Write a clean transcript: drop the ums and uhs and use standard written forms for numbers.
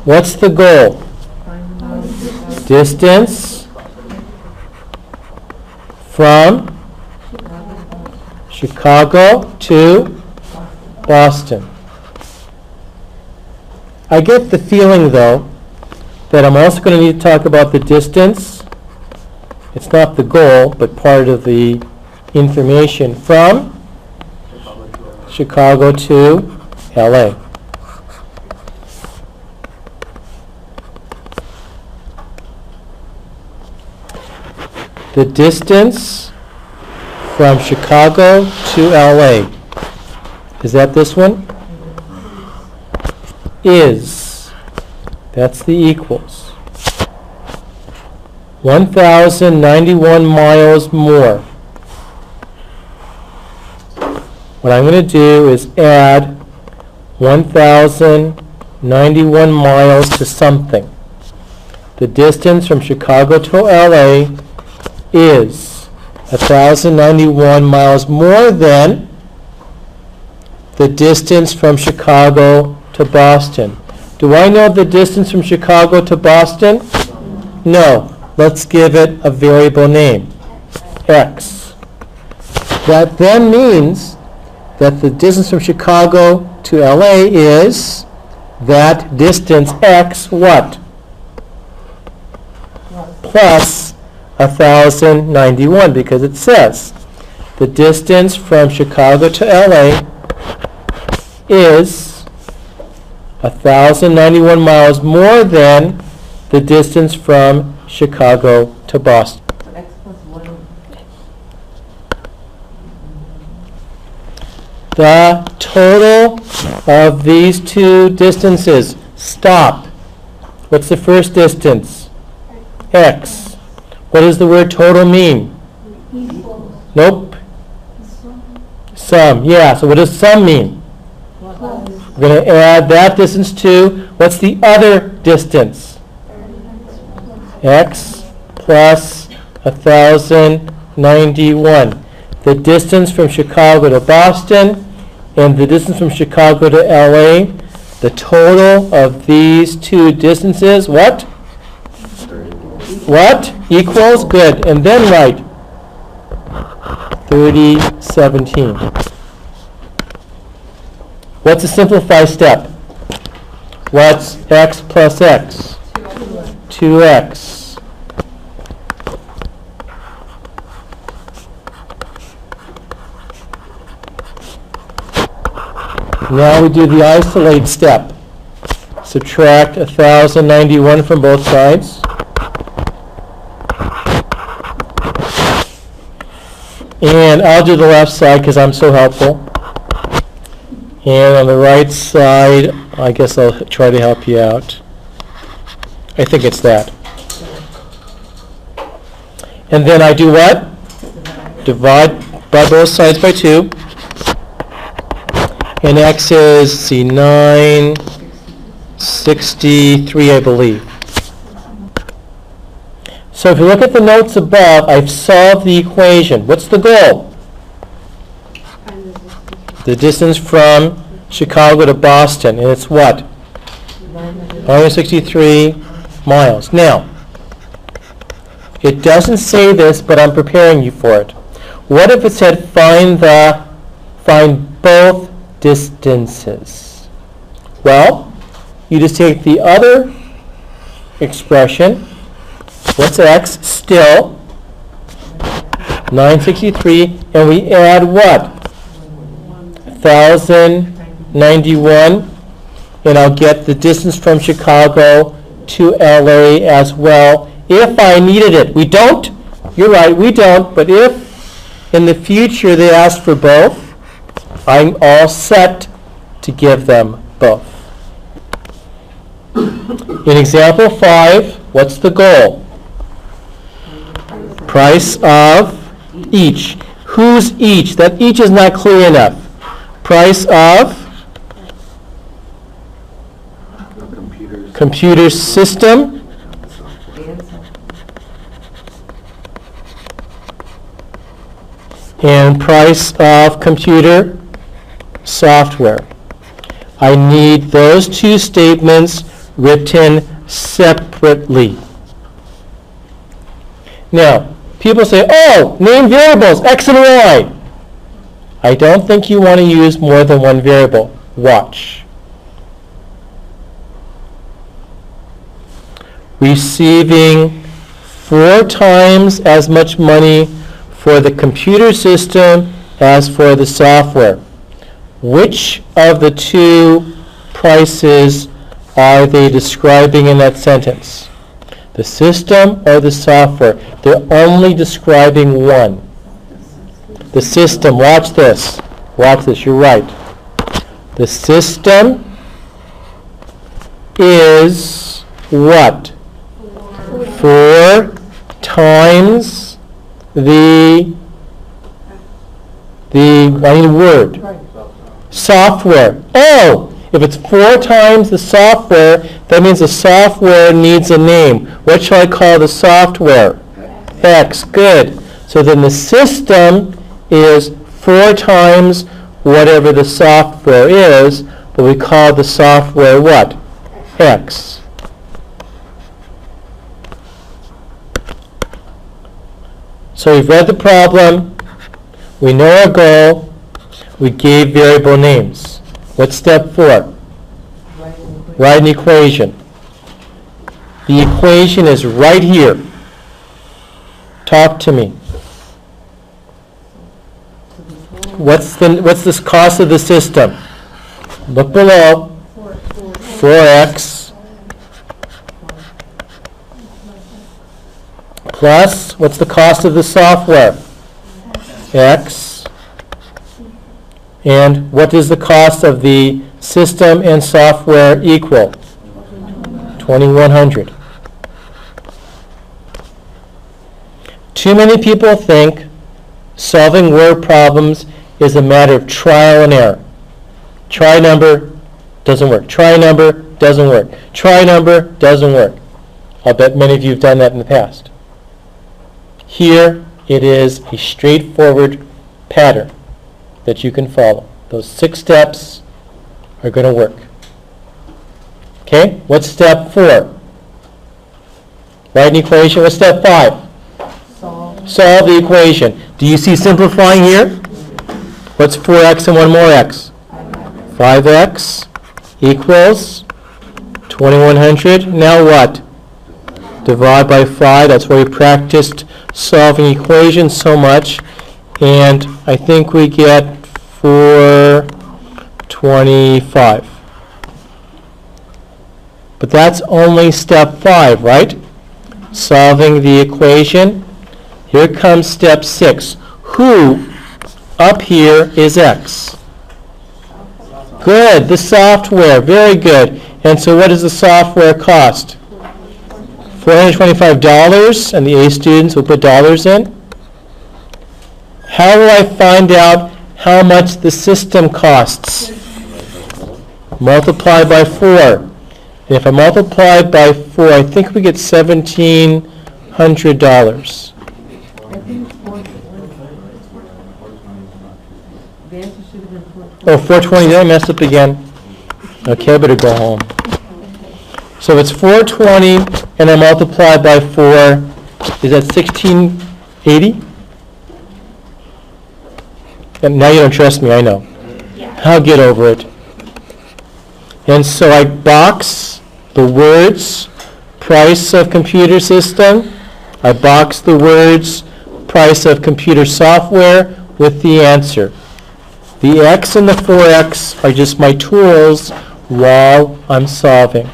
What's the goal? Distance from Chicago to Boston. I get the feeling, though, that I'm also going to need to talk about the distance. It's not the goal, but part of the information from Chicago to LA. The distance from Chicago to LA, is that this one? Is, that's the equals, 1,091 miles more. What I'm going to do is add 1,091 miles to something. The distance from Chicago to LA is 1,091 miles more than the distance from Chicago to Boston. Do I know the distance from Chicago to Boston? No. Let's give it a variable name, x. That then means that the distance from Chicago to LA is that distance x what? Plus 1,091, because it says the distance from Chicago to LA is 1,091 miles more than the distance from Chicago to Boston. X plus 1. The total of these two distances. Stop. What's the first distance? X. What does the word total mean? Equals. Nope. Sum. Yeah, so what does sum mean? Plus. We're going to add that distance to, what's the other distance? X plus 1,091. The distance from Chicago to Boston and the distance from Chicago to LA, the total of these two distances, what? What? Equals? Good. And then write 3017. What's a simplified step? What's x plus x? 2x. Now we do the isolate step. Subtract 1,091 from both sides. And I'll do the left side because I'm so helpful. And on the right side, I guess I'll try to help you out. I think it's that. And then I do what? Divide by both sides by 2. And x is, see, 963, I believe. So if you look at the notes above, I've solved the equation. What's the goal? The distance from Chicago to Boston, and it's what? 163 miles. Now, it doesn't say this, but I'm preparing you for it. What if it said find both distances? Well, you just take the other expression. What's x? Still 963, and we add what? 1,091, and I'll get the distance from Chicago to LA as well, if I needed it. We don't. You're right, we don't. But if in the future they ask for both, I'm all set to give them both. In example 5, what's the goal? Price of each. Who's each? That each is not clear enough. Price of computer system and price of computer software. I need those two statements written separately. Now, people say, oh, name variables, x and y. I don't think you want to use more than one variable. Watch. Receiving 4 times as much money for the computer system as for the software. Which of the two prices are they describing in that sentence? The system or the software? They're only describing one. The system. Watch this. Watch this. You're right. The system is what? 4 times the I need a word. Software. Oh, if it's 4 times the software, that means the software needs a name. What shall I call the software? X. Good. So then the system is 4 times whatever the software is, but we call the software what? X. So we've read the problem. We know our goal. We gave variable names. What's step 4? Write an equation. The equation is right here. Talk to me. What's the cost of the system? Look below. 4x plus, what's the cost of the software? X. And what is the cost of the system and software equal? 2,100. Too many people think solving word problems is a matter of trial and error. Try number, doesn't work. Try number, doesn't work. Try number, doesn't work. I'll bet many of you have done that in the past. Here, it is a straightforward pattern that you can follow. Those 6 steps are going to work. Okay, what's step 4? Write an equation. What's step 5? Solve the equation. Do you see simplifying here? What's 4x and 1 more x? 5x equals 2,100. Now what? Divide by 5. That's why we practiced solving equations so much. And I think we get 425. But that's only step 5, right? Solving the equation. Here comes step 6. Who up here is x? Good, the software, very good. And so what does the software cost? $425, and the A students will put dollars in. How will I find out how much the system costs? Multiply by 4. And if I multiply by 4, I think we get $1,700. Oh, 420, did I mess up again? Okay, I better go home. So it's 420, and I multiply by 4. Is that 1680? And now you don't trust me, I know. I'll get over it. And so I box the words, price of computer system. I box the words, price of computer software with the answer. The x and the 4x are just my tools while I'm solving.